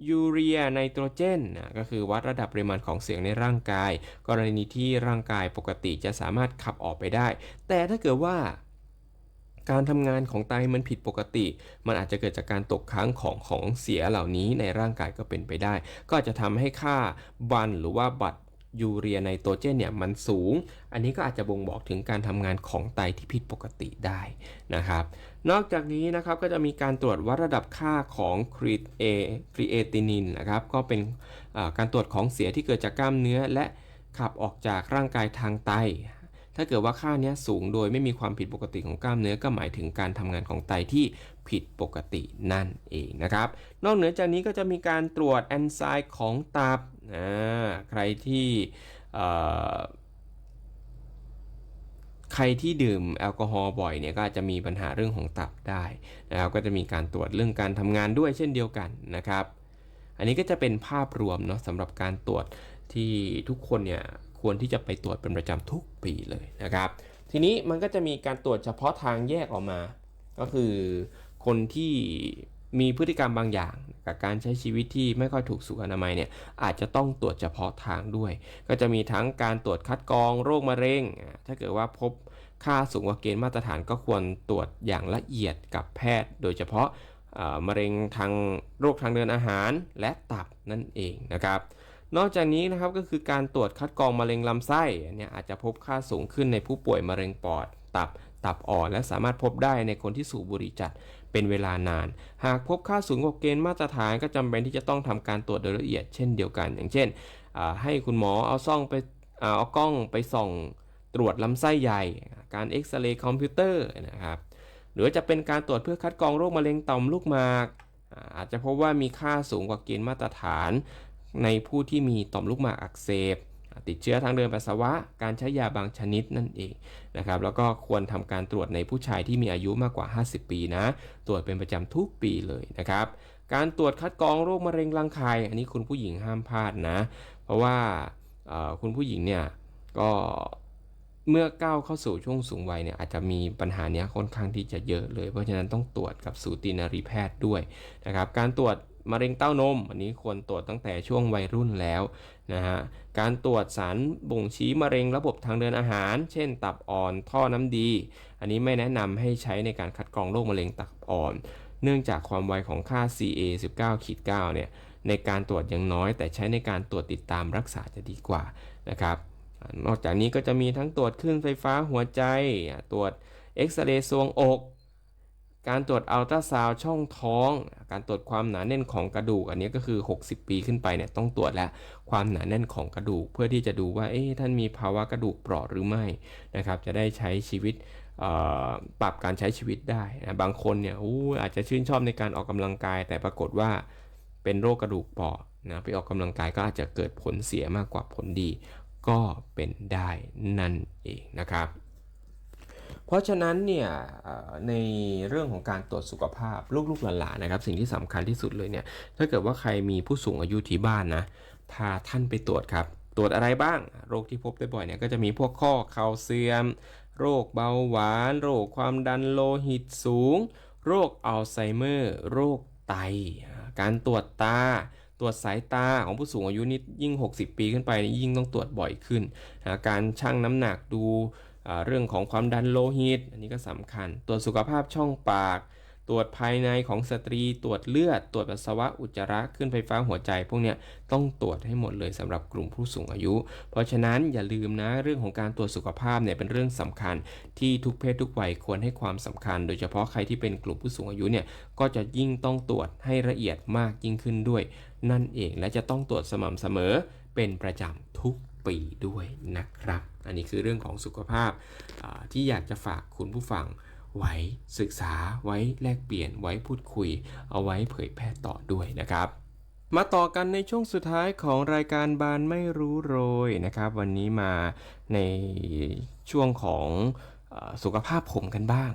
ยูเรียไนโตรเจนก็คือวัดระดับปริมาณของเสียงในร่างกายกรณีที่ร่างกายปกติจะสามารถขับออกไปได้แต่ถ้าเกิดว่าการทำงานของไตมันผิดปกติมันอาจจะเกิดจากการตกค้างของเสียเหล่านี้ในร่างกายก็เป็นไปได้ก็อาจจะทำให้ค่าบันหรือว่าบัตยูเรียไนโตรเจนเนี่ยมันสูงอันนี้ก็อาจจะบ่งบอกถึงการทำงานของไตที่ผิดปกติได้นะครับนอกจากนี้นะครับก็จะมีการตรวจวัดระดับค่าของครีเอตินินนะครับก็เป็นการตรวจของเสียที่เกิดจากกล้ามเนื้อและขับออกจากร่างกายทางไตถ้าเกิดว่าค่านี้สูงโดยไม่มีความผิดปกติของกล้ามเนื้อก็หมายถึงการทำงานของไตที่ผิดปกตินั่นเองนะครับนอกเหนือจากนี้ก็จะมีการตรวจแอนไซม์ของตับใครที่ดื่มแอลกอฮอล์บ่อยเนี่ยก็อาจจะมีปัญหาเรื่องของตับได้นะครับก็จะมีการตรวจเรื่องการทำงานด้วยเช่นเดียวกันนะครับอันนี้ก็จะเป็นภาพรวมเนาะสำหรับการตรวจที่ทุกคนเนี่ยควรที่จะไปตรวจเป็นประจำทุกปีเลยนะครับทีนี้มันก็จะมีการตรวจเฉพาะทางแยกออกมาก็คือคนที่มีพฤติกรรมบางอย่างกับการใช้ชีวิตที่ไม่ค่อยถูกสุขอนามัยเนี่ยอาจจะต้องตรวจเฉพาะทางด้วยก็จะมีทั้งการตรวจคัดกรองโรคมะเร็งถ้าเกิดว่าพบค่าสูงกว่าเกณฑ์มาตรฐานก็ควรตรวจอย่างละเอียดกับแพทย์โดยเฉพาะมะเร็งทางโรคทางเดินอาหารและตับนั่นเองนะครับนอกจากนี้นะครับก็คือการตรวจคัดกรองมะเร็งลำไส้เนี่ยอาจจะพบค่าสูงขึ้นในผู้ป่วยมะเร็งปอดตับอ่อนและสามารถพบได้ในคนที่สูบบุหรี่จัดเป็นเวลานานหากพบค่าสูงกว่าเกณฑ์มาตรฐานก็จำเป็นที่จะต้องทำการตรวจโดยละเอียดเช่นเดียวกันอย่างเช่นให้คุณหมอเอากล้องไปส่องตรวจลำไส้ใหญ่การเอ็กซเรย์คอมพิวเตอร์นะครับหรือจะเป็นการตรวจเพื่อคัดกรองโรคมะเร็งต่อมลูกหมากอาจจะพบว่ามีค่าสูงกว่าเกณฑ์มาตรฐานในผู้ที่มีต่อมลูกหมากอักเสบติดเชื้อทางเดินปัสสาวะการใช้ยาบางชนิดนั่นเองนะครับแล้วก็ควรทำการตรวจในผู้ชายที่มีอายุมากกว่า50ปีนะตรวจเป็นประจำทุกปีเลยนะครับการตรวจคัดกรองโรคมะเร็งรังไข่อันนี้คุณผู้หญิงห้ามพลาดนะเพราะว่าคุณผู้หญิงเนี่ยก็เมื่อก้าวเข้าสู่ช่วงสูงวัยเนี่ยอาจจะมีปัญหาเนี้ยค่อนข้างที่จะเยอะเลยเพราะฉะนั้นต้องตรวจกับสูตินรีแพทย์ด้วยนะครับการตรวจมะเร็งเต้านมอันนี้ควรตรวจตั้งแต่ช่วงวัยรุ่นแล้วนะฮะการตรวจสารบ่งชี้มะเร็งระบบทางเดินอาหารเช่นตับอ่อนท่อน้ำดีอันนี้ไม่แนะนำให้ใช้ในการคัดกรองโรคมะเร็งตับอ่อนเนื่องจากความไวของค่า CA19-9 เนี่ยในการตรวจยังน้อยแต่ใช้ในการตรวจติดตามรักษาจะดีกว่านะครับนอกจากนี้ก็จะมีทั้งตรวจคลื่นไฟฟ้าหัวใจตรวจเอ็กซเรย์ทรวงอกการตรวจอัลตราซาวด์ช่องท้องการตรวจความหนาแน่นของกระดูกอันนี้ก็คือ60ปีขึ้นไปเนี่ยต้องตรวจแล้วความหนาแน่นของกระดูกเพื่อที่จะดูว่าท่านมีภาวะกระดูกเปราะหรือไม่นะครับจะได้ใช้ชีวิตปรับการใช้ชีวิตได้นะบางคนเนี่ยอาจจะชื่นชอบในการออกกำลังกายแต่ปรากฏว่าเป็นโรคกระดูกเปราะ นะไปออกกำลังกายก็อาจจะเกิดผลเสียมากกว่าผลดีก็เป็นได้นั่นเองนะครับเพราะฉะนั้นเนี่ยในเรื่องของการตรวจสุขภาพลูกๆหลานๆนะครับสิ่งที่สำคัญที่สุดเลยเนี่ยถ้าเกิดว่าใครมีผู้สูงอายุที่บ้านนะพาท่านไปตรวจครับตรวจอะไรบ้างโรคที่พบได้บ่อยเนี่ยก็จะมีพวกข้อเข่าเสื่อมโรคเบาหวานโรคความดันโลหิตสูงโรคอัลไซเมอร์โรคไตการตรวจตาตรวจสายตาของผู้สูงอายุนี่ยิ่ง60ปีขึ้นไปยิ่งต้องตรวจบ่อยขึ้นการชั่งน้ำหนักดูเรื่องของความดันโลหิตอันนี้ก็สำคัญตรวจสุขภาพช่องปากตรวจภายในของสตรีตรวจเลือดตรวจปัสสาวะอุจจาระขึ้นไฟฟ้าหัวใจพวกเนี้ยต้องตรวจให้หมดเลยสำหรับกลุ่มผู้สูงอายุเพราะฉะนั้นอย่าลืมนะเรื่องของการตรวจสุขภาพเนี่ยเป็นเรื่องสำคัญที่ทุกเพศทุกวัยควรให้ความสำคัญโดยเฉพาะใครที่เป็นกลุ่มผู้สูงอายุเนี่ยก็จะยิ่งต้องตรวจให้ละเอียดมากยิ่งขึ้นด้วยนั่นเองและจะต้องตรวจสม่ำเสมอเป็นประจำทุกปีด้วยนะครับอันนี้คือเรื่องของสุขภาพที่อยากจะฝากคุณผู้ฟังไว้ศึกษาไว้แลกเปลี่ยนไว้พูดคุยเอาไว้เผยแพร่ต่อด้วยนะครับมาต่อกันในช่วงสุดท้ายของรายการบานไม่รู้โรยนะครับวันนี้มาในช่วงของสุขภาพผมกันบ้าง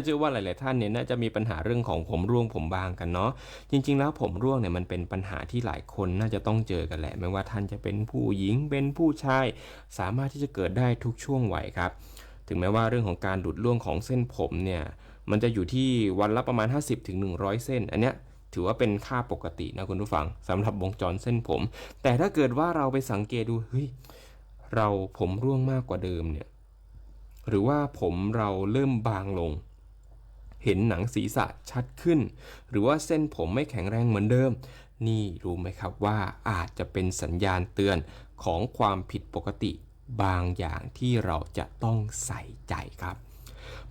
เชื่อว่าหลายๆท่านเนี่ยน่าจะมีปัญหาเรื่องของผมร่วงผมบางกันเนาะจริงๆแล้วผมร่วงเนี่ยมันเป็นปัญหาที่หลายคนน่าจะต้องเจอกันแหละไม่ว่าท่านจะเป็นผู้หญิงเป็นผู้ชายสามารถที่จะเกิดได้ทุกช่วงวัยครับถึงแม้ว่าเรื่องของการหลุดร่วงของเส้นผมเนี่ยมันจะอยู่ที่วันละประมาณ 50-100 เส้นอันเนี้ยถือว่าเป็นค่าปกตินะคุณผู้ฟังสำหรับวงจรเส้นผมแต่ถ้าเกิดว่าเราไปสังเกตดูเฮ้ยเราผมร่วงมากกว่าเดิมเนี่ยหรือว่าผมเราเริ่มบางลงเห็นหนังศีรษะชัดขึ้นหรือว่าเส้นผมไม่แข็งแรงเหมือนเดิมนี่รู้ไหมครับว่าอาจจะเป็นสัญญาณเตือนของความผิดปกติบางอย่างที่เราจะต้องใส่ใจครับ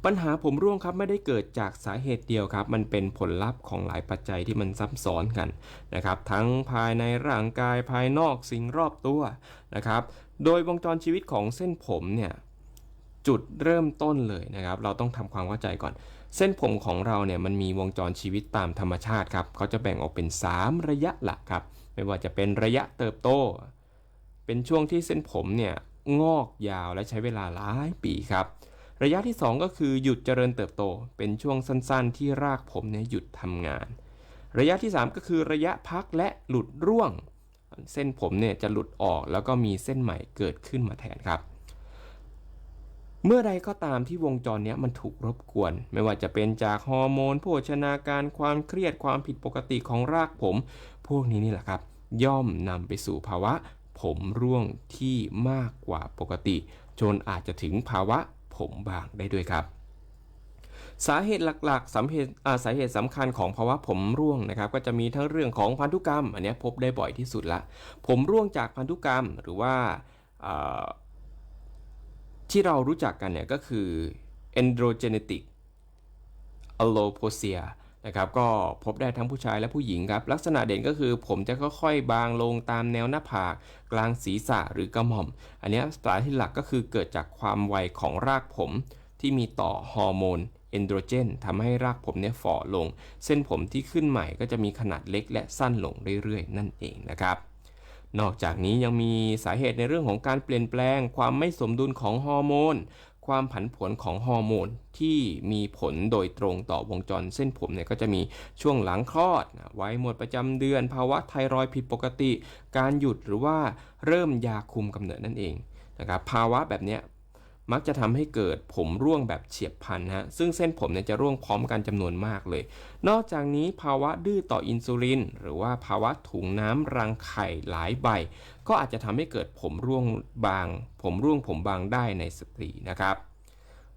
ปัญหาผมร่วงครับไม่ได้เกิดจากสาเหตุเดียวครับมันเป็นผลลัพธ์ของหลายปัจจัยที่มันซับซ้อนกันนะครับทั้งภายในร่างกายภายนอกสิ่งรอบตัวนะครับโดยวงจรชีวิตของเส้นผมเนี่ยจุดเริ่มต้นเลยนะครับเราต้องทำความเข้าใจก่อนเส้นผมของเราเนี่ยมันมีวงจรชีวิตตามธรรมชาติครับเขาจะแบ่งออกเป็น3ระยะหลักครับไม่ว่าจะเป็นระยะเติบโตเป็นช่วงที่เส้นผมเนี่ยงอกยาวและใช้เวลาหลายปีครับระยะที่2ก็คือหยุดเจริญเติบโตเป็นช่วงสั้นๆที่รากผมเนี่ยหยุดทำงานระยะที่3ก็คือระยะพักและหลุดร่วงเส้นผมเนี่ยจะหลุดออกแล้วก็มีเส้นใหม่เกิดขึ้นมาแทนครับเมื่อใดก็ตามที่วงจรนี้มันถูกรบกวนไม่ว่าจะเป็นจากฮอร์โมนโภชนาการความเครียดความผิดปกติของรากผมพวกนี้นี่แหละครับย่อมนำไปสู่ภาวะผมร่วงที่มากกว่าปกติจนอาจจะถึงภาวะผมบางได้ด้วยครับสาเหตุหลักๆสาเหตุสำคัญของภาวะผมร่วงนะครับก็จะมีทั้งเรื่องของพันธุกรรมอันนี้พบได้บ่อยที่สุดละผมร่วงจากพันธุกรรมหรือว่าที่เรารู้จักกันเนี่ยก็คือ androgenetic alopecia นะครับก็พบได้ทั้งผู้ชายและผู้หญิงครับลักษณะเด่นก็คือผมจะค่อยๆบางลงตามแนวหน้าผากกลางศีรษะหรือกระหม่อมอันนี้สาเหตุหลักก็คือเกิดจากความไวของรากผมที่มีต่อฮอร์โมนเอนโดรเจนทำให้รากผมเนี่ยฝ่อลงเส้นผมที่ขึ้นใหม่ก็จะมีขนาดเล็กและสั้นลงเรื่อยๆนั่นเองนะครับนอกจากนี้ยังมีสาเหตุในเรื่องของการเปลี่ยนแปลงความไม่สมดุลของฮอร์โมนความผันผวนของฮอร์โมนที่มีผลโดยตรงต่อวงจรเส้นผมเนี่ยก็จะมีช่วงหลังคลอดวัยหมดประจำเดือนภาวะไทรอยด์ผิดปกติการหยุดหรือว่าเริ่มยาคุมกำเนิดนั่นเองนะครับภาวะแบบเนี้ยมักจะทำให้เกิดผมร่วงแบบเฉียบพลันฮะซึ่งเส้นผมเนี่ยจะร่วงพร้อมกันจำนวนมากเลยนอกจากนี้ภาวะดื้อต่ออินซูลินหรือว่าภาวะถุงน้ำรังไข่หลายใบก็อาจจะทำให้เกิดผมร่วงผมบางได้ในสตรีนะครับ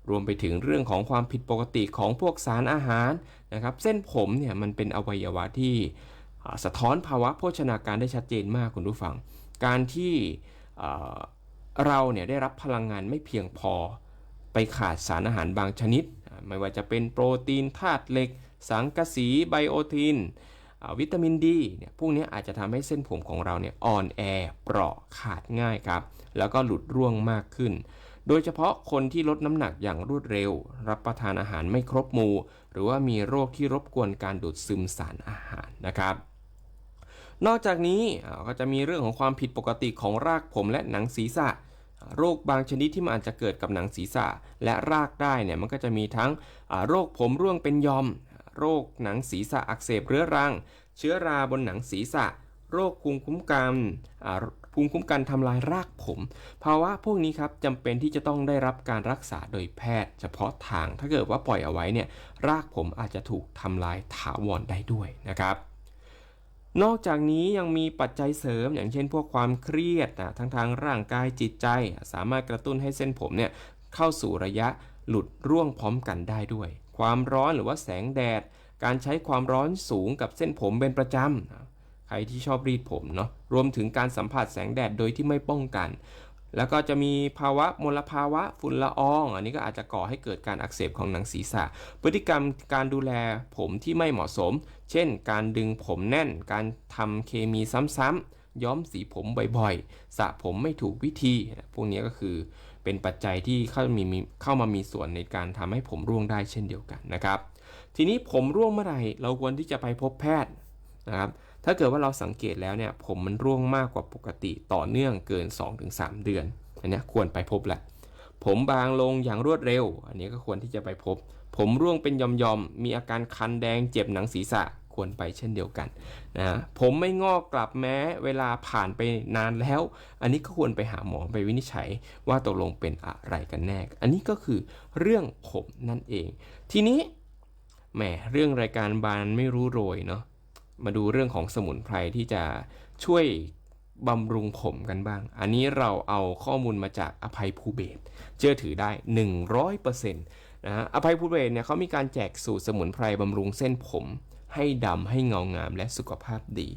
รวมไปถึงเรื่องของความผิดปกติของพวกสารอาหารนะครับเส้นผมเนี่ยมันเป็นอวัยวะที่สะท้อนภาวะโภชนาการได้ชัดเจนมากคุณผู้ฟังการที่เราเนี่ยได้รับพลังงานไม่เพียงพอไปขาดสารอาหารบางชนิดไม่ว่าจะเป็นโปรตีนธาตุเหล็กสังกะสีไบโอตินวิตามินดีเนี่ยพวกนี้อาจจะทำให้เส้นผมของเราเนี่ยอ่อนแอเปราะขาดง่ายครับแล้วก็หลุดร่วงมากขึ้นโดยเฉพาะคนที่ลดน้ำหนักอย่างรวดเร็วรับประทานอาหารไม่ครบหมู่หรือว่ามีโรคที่รบกวนการดูดซึมสารอาหารนะครับ นอกจากนี้ก็จะมีเรื่องของความผิดปกติของรากผมและหนังศีรษะโรคบางชนิดที่มันอาจจะเกิดกับหนังศีรษะและรากได้เนี่ยมันก็จะมีทั้งโรคผมร่วงเป็นยอมโรคหนังศีรษะอักเสบเรื้อรังเชื้อราบนหนังศีรษะโรคภูมิคุ้มกันทำลายรากผมภาวะพวกนี้ครับจำเป็นที่จะต้องได้รับการรักษาโดยแพทย์เฉพาะทางถ้าเกิดว่าปล่อยเอาไว้เนี่ยรากผมอาจจะถูกทำลายถาวรได้ด้วยนะครับนอกจากนี้ยังมีปัจจัยเสริมอย่างเช่นพวกความเครียดทั้งทางร่างกายจิตใจสามารถกระตุ้นให้เส้นผมเนี่ยเข้าสู่ระยะหลุดร่วงพร้อมกันได้ด้วยความร้อนหรือว่าแสงแดดการใช้ความร้อนสูงกับเส้นผมเป็นประจำใครที่ชอบรีดผมเนาะรวมถึงการสัมผัสแสงแดดโดยที่ไม่ป้องกันแล้วก็จะมีภาวะมลภาวะฝุ่นละอองอันนี้ก็อาจจะก่อให้เกิดการอักเสบของหนังศีรษะพฤติกรรมการดูแลผมที่ไม่เหมาะสมเช่นการดึงผมแน่นการทำเคมีซ้ำๆย้อมสีผมบ่อยๆสระผมไม่ถูกวิธีพวกนี้ก็คือเป็นปัจจัยที่เข้ามามีส่วนในการทำให้ผมร่วงได้เช่นเดียวกันนะครับทีนี้ผมร่วงเมื่อไหร่เราควรที่จะไปพบแพทย์นะครับถ้าเกิดว่าเราสังเกตแล้วเนี่ยผมมันร่วงมากกว่าปกติต่อเนื่องเกิน 2-3 เดือนอันนี้ควรไปพบแหละผมบางลงอย่างรวดเร็วอันนี้ก็ควรที่จะไปพบผมร่วงเป็นหย่อมๆมีอาการคันแดงเจ็บหนังศีรษะควรไปเช่นเดียวกันนะผมไม่งอกกลับแม้เวลาผ่านไปนานแล้วอันนี้ก็ควรไปหาหมอไปวินิจฉัยว่าตกลงเป็นอะไรกันแน่อันนี้ก็คือเรื่องผมนั่นเองทีนี้แหมเรื่องรายการบานไม่รู้โรยเนาะมาดูเรื่องของสมุนไพรที่จะช่วยบำรุงผมกันบ้างอันนี้เราเอาข้อมูลมาจากอภัยภูเบศรเชื่อถือได้ 100% นะอภัยภูเบศรเนี่ยเขามีการแจกสูตรสมุนไพรบำรุงเส้นผมให้ดำให้เงางามและสุขภาพดี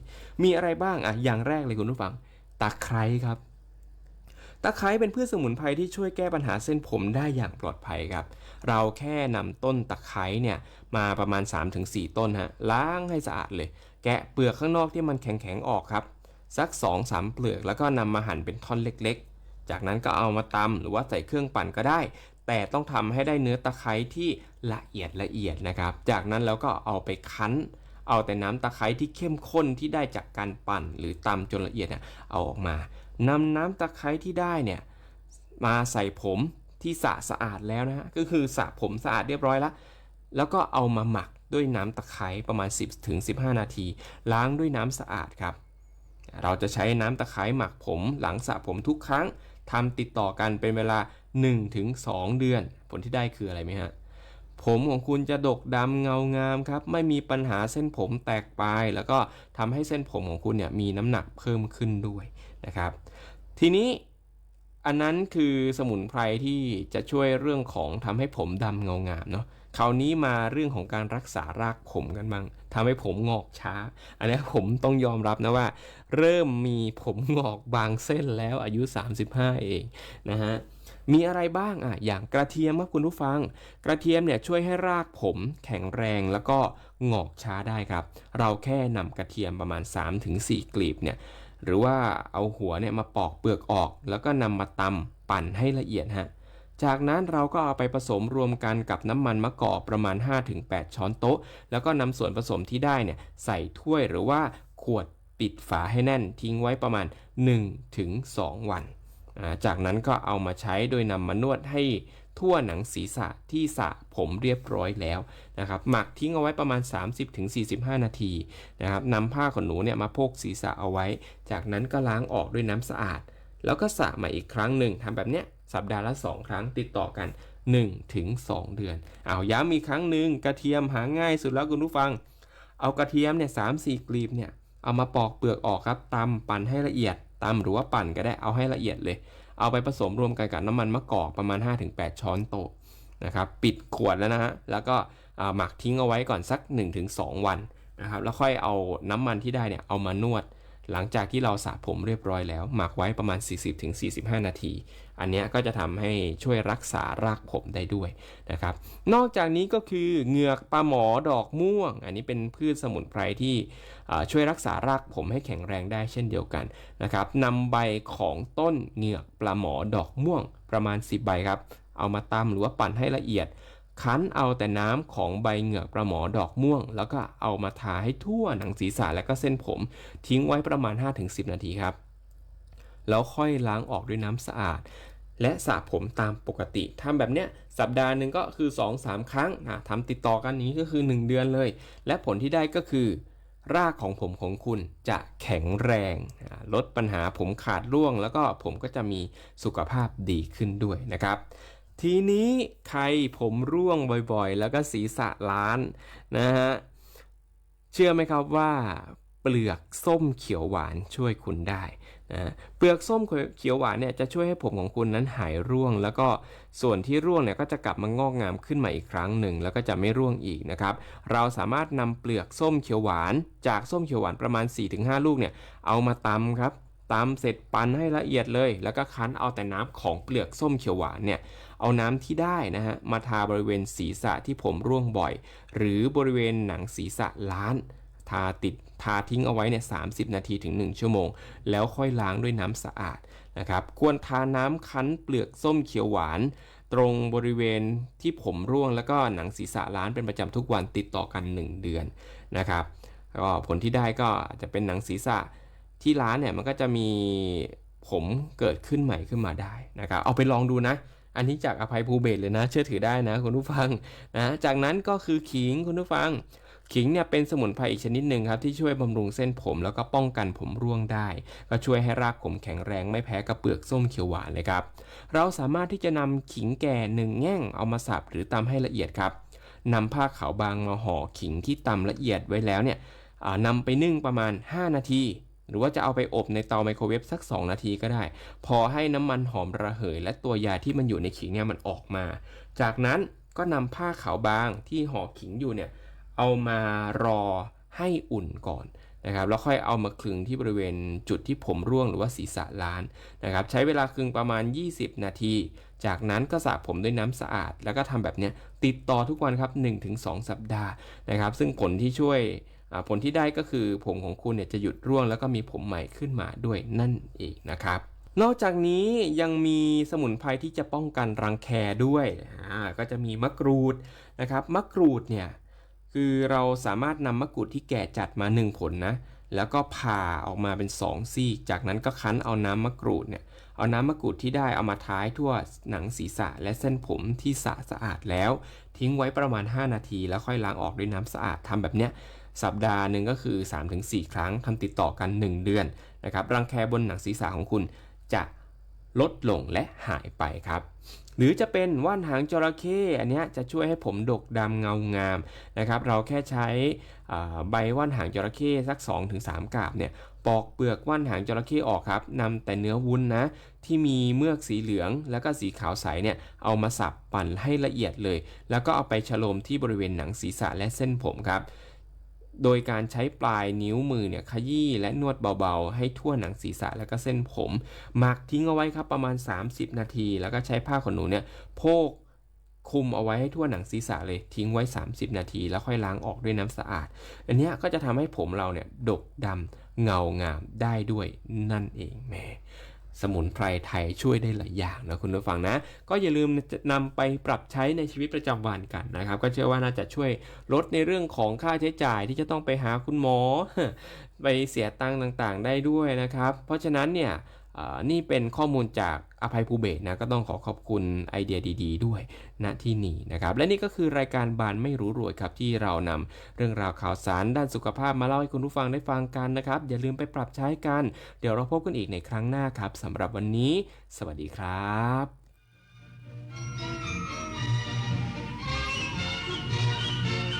มีอะไรบ้างอย่างแรกเลยคุณผู้ฟังตะไคร้ครับตะไคร้เป็นพืชสมุนไพรที่ช่วยแก้ปัญหาเส้นผมได้อย่างปลอดภัยครับเราแค่นำต้นตะไคร้เนี่ยมาประมาณ 3-4 ต้นล้างให้สะอาดเลยแกะเปลือกข้างนอกที่มันแข็งๆออกครับสัก 2-3 เปลือกแล้วก็นำมาหั่นเป็นท่อนเล็กๆจากนั้นก็เอามาตำหรือว่าใส่เครื่องปั่นก็ได้แต่ต้องทำให้ได้เนื้อตะไคร้ที่ละเอียดนะครับจากนั้นแล้วก็เอาไปคั้นเอาแต่น้ำตะไคร้ที่เข้มข้นที่ได้จากการปั่นหรือตำจนละเอียดเอาออกมานำน้ำตะไคร้ที่ได้เนี่ยมาใส่ผมที่สะอาดแล้วนะฮะก็คือสระผมสะอาดเรียบร้อยแล้วก็เอามาหมักด้วยน้ำตะไคร้ประมาณ 10-15 นาทีล้างด้วยน้ำสะอาดครับเราจะใช้น้ำตะไคร้หมักผมหลังสระผมทุกครั้งทำติดต่อกันเป็นเวลา 1-2 เดือนผลที่ได้คืออะไรไหมฮะผมของคุณจะดกดำเงางามครับไม่มีปัญหาเส้นผมแตกปลายแล้วก็ทำให้เส้นผมของคุณเนี่ยมีน้ำหนักเพิ่มขึ้นด้วยนะครับทีนี้อันนั้นคือสมุนไพรที่จะช่วยเรื่องของทำให้ผมดำเงางามเนาะคราวนี้มาเรื่องของการรักษารากผมกันบ้างทำให้ผมงอกช้าอันนี้ผมต้องยอมรับนะว่าเริ่มมีผมงอกบางเส้นแล้วอายุ35เองนะฮะมีอะไรบ้างอย่างกระเทียมครับคุณผู้ฟังกระเทียมเนี่ยช่วยให้รากผมแข็งแรงแล้วก็งอกช้าได้ครับเราแค่นำกระเทียมประมาณ 3-4 กลีบเนี่ยหรือว่าเอาหัวเนี่ยมาปอกเปลือกออกแล้วก็นำมาตำปั่นให้ละเอียดจากนั้นเราก็เอาไปผสมรวมกันกับน้ำมันมะกอกประมาณ 5-8 ช้อนโต๊ะแล้วก็นำส่วนผสมที่ได้เนี่ยใส่ถ้วยหรือว่าขวดปิดฝาให้แน่นทิ้งไว้ประมาณ 1-2 วันจากนั้นก็เอามาใช้โดยนำมานวดให้ทั่วหนังศีรษะที่สระผมเรียบร้อยแล้วนะครับหมักทิ้งเอาไว้ประมาณ 30-45 นาทีนะครับนำผ้าขนหนูเนี่ยมาโพกศีรษะเอาไว้จากนั้นก็ล้างออกด้วยน้ำสะอาดแล้วก็สระใหม่อีกครั้งหนึ่งทำแบบเนี้ยสัปดาห์ละ 2 ครั้งติดต่อกัน 1-2 เดือนเอาย้ำอีกครั้งหนึ่งกระเทียมหาง่ายสุดแล้วคุณผู้ฟังเอากระเทียมเนี่ย 3-4 กลีบเนี่ยเอามาปอกเปลือกออกครับตำปั่นให้ละเอียดตำหรือว่าปั่นก็ได้เอาให้ละเอียดเลยเอาไปผสมรวมกันกับน้ำมันมะกอกประมาณ 5-8 ช้อนโต๊ะนะครับปิดขวดแล้วนะฮะแล้วก็หมักทิ้งเอาไว้ก่อนสัก 1-2 วันนะครับแล้วค่อยเอาน้ำมันที่ได้เนี่ยเอามานวดหลังจากที่เราสระผมเรียบร้อยแล้วหมักไว้ประมาณ 40-45 นาทีอันนี้ก็จะทำให้ช่วยรักษารากผมได้ด้วยนะครับนอกจากนี้ก็คือเหงือกปลาหมอดอกม่วงอันนี้เป็นพืชสมุนไพรที่ช่วยรักษารากผมให้แข็งแรงได้เช่นเดียวกันนะครับนำใบของต้นเหงือกปลาหมอดอกม่วงประมาณ10 ใบครับเอามาตำหรือว่าปั่นให้ละเอียด คั้นเอาแต่น้ำของใบเหงือกปลาหมอดอกม่วงแล้วก็เอามาทาให้ทั่วหนังศีรษะและก็เส้นผมทิ้งไว้ประมาณ 5-10 นาทีครับแล้วค่อยล้างออกด้วยน้ำสะอาดและสระผมตามปกติทำแบบเนี้ยสัปดาห์หนึ่งก็คือ 2-3 ครั้งทำติดต่อกันนี้ก็คือ1 เดือนเลยและผลที่ได้ก็คือรากของผมของคุณจะแข็งแรงลดปัญหาผมขาดร่วงแล้วก็ผมก็จะมีสุขภาพดีขึ้นด้วยนะครับทีนี้ใครผมร่วงบ่อยๆแล้วก็ศีรษะล้านนะฮะเชื่อไหมครับว่าเปลือกส้มเขียวหวานช่วยคุณได้นะเปลือกส้มเขียวหวานเนี่ยจะช่วยให้ผมของคุณนั้นหายร่วงแล้วก็ส่วนที่ร่วงเนี่ยก็จะกลับมางอกงามขึ้นมาอีกครั้งหนึ่งแล้วก็จะไม่ร่วงอีกนะครับเราสามารถนำเปลือกส้มเขียวหวานจากส้มเขียวหวานประมาณ 4-5 ลูกเนี่ยเอามาตำครับตำเสร็จปั่นให้ละเอียดเลยแล้วก็คั้นเอาแต่น้ำของเปลือกส้มเขียวหวานเนี่ยเอาน้ำที่ได้นะฮะมาทาบริเวณศีรษะที่ผมร่วงบ่อยหรือบริเวณหนังศีรษะล้านทาทิ้งเอาไว้เนี่ย30 นาทีถึง 1 ชั่วโมงแล้วค่อยล้างด้วยน้ำสะอาดนะครับควรทาน้ำคั้นเปลือกส้มเขียวหวานตรงบริเวณที่ผมร่วงแล้วก็หนังศีรษะล้านเป็นประจำทุกวันติดต่อกัน1 เดือนนะครับก็ผลที่ได้ก็จะเป็นหนังศีรษะที่ล้านเนี่ยมันก็จะมีผมเกิดขึ้นใหม่ขึ้นมาได้นะครับเอาไปลองดูนะอันนี้จากอภัยภูเบศรเลยนะเชื่อถือได้นะคุณผู้ฟังนะจากนั้นก็คือขิงคุณผู้ฟังขิงเนี่ยเป็นสมุนไพรอีกชนิดหนึ่งครับที่ช่วยบำรุงเส้นผมแล้วก็ป้องกันผมร่วงได้ก็ช่วยให้รากผมแข็งแรงไม่แพ้กับเปลือกส้มเขียวหวานเลยครับเราสามารถที่จะนำขิงแก่1 แง่งเอามาสับหรือตำให้ละเอียดครับนำผ้าขาวบางมาห่อขิงที่ตำละเอียดไว้แล้วเนี่ยนำไปนึ่งประมาณ5 นาทีหรือว่าจะเอาไปอบในเตาไมโครเวฟสัก2 นาทีก็ได้พอให้น้ำมันหอมระเหยและตัวยาที่มันอยู่ในขิงเนี่ยมันออกมาจากนั้นก็นำผ้าขาวบางที่ห่อขิงอยู่เนี่ยเอามารอให้อุ่นก่อนนะครับแล้วค่อยเอามาคลึงที่บริเวณจุดที่ผมร่วงหรือว่าศีรษะล้านนะครับใช้เวลาคลึงประมาณ20 นาทีจากนั้นก็สระผมด้วยน้ำสะอาดแล้วก็ทำแบบนี้ติดต่อทุกวันครับ 1-2 สัปดาห์นะครับซึ่งผลที่ได้ก็คือผมของคุณเนี่ยจะหยุดร่วงแล้วก็มีผมใหม่ขึ้นมาด้วยนั่นเองนะครับนอกจากนี้ยังมีสมุนไพรที่จะป้องกันรังแคด้วยก็จะมีมะกรูดนะครับมะกรูดเนี่ยคือเราสามารถนำมะกรูดที่แก่จัดมา1 ผลนะแล้วก็ผ่าออกมาเป็น2 ซี่จากนั้นก็คั้นเอาน้ำมะกรูดเนี่ยเอาน้ำมะกรูดที่ได้เอามาทาให้ทั่วหนังศีรษะและเส้นผมที่สะอาดแล้วทิ้งไว้ประมาณ5 นาทีแล้วค่อยล้างออกด้วยน้ำสะอาดทำแบบเนี้ยสัปดาห์หนึ่งก็คือ 3-4 ครั้งทำติดต่อกัน1 เดือนนะครับรังแคบนหนังศีรษะของคุณจะลดลงและหายไปครับหรือจะเป็นว่านหางจระเข้อันนี้จะช่วยให้ผมดกดำเงางามนะครับเราแค่ใช้ใบว่านหางจระเข้สัก 2-3 กาบเนี่ยปอกเปลือกว่านหางจระเข้ออกครับนำแต่เนื้อวุ้นนะที่มีเมือกสีเหลืองแล้วก็สีขาวใสเนี่ยเอามาสับปั่นให้ละเอียดเลยแล้วก็เอาไปฉโลมที่บริเวณหนังศีรษะและเส้นผมครับโดยการใช้ปลายนิ้วมือเนี่ยขยี้และนวดเบาๆให้ทั่วหนังศีรษะและก็เส้นผมหมักทิ้งเอาไว้ครับประมาณ30 นาทีแล้วก็ใช้ผ้าขนหนูเนี่ยโพกคุมเอาไว้ให้ทั่วหนังศีรษะเลยทิ้งไว้30 นาทีแล้วค่อยล้างออกด้วยน้ำสะอาดอันนี้ก็จะทำให้ผมเราเนี่ยดกดำเงางามได้ด้วยนั่นเองแหมสมุนไพรไทยช่วยได้หลายอย่างนะคุณผู้ฟังนะก็อย่าลืมนำไปปรับใช้ในชีวิตประจำวันกันนะครับก็เชื่อว่าน่าจะช่วยลดในเรื่องของค่าใช้จ่ายที่จะต้องไปหาคุณหมอไปเสียตังค์ต่างๆได้ด้วยนะครับเพราะฉะนั้นเนี่ยนี่เป็นข้อมูลจากอภัยภูเบศรนะก็ต้องขอบคุณไอเดียดีๆด้วยณที่นี่นะครับและนี่ก็คือรายการบานไม่รู้รวยครับที่เรานำเรื่องราวข่าวสารด้านสุขภาพมาเล่าให้คุณผู้ฟังได้ฟังกันนะครับอย่าลืมไปปรับใช้กันเดี๋ยวเราพบกันอีกในครั้งหน้าครับสำหรับวันนี้สวัสดีครับ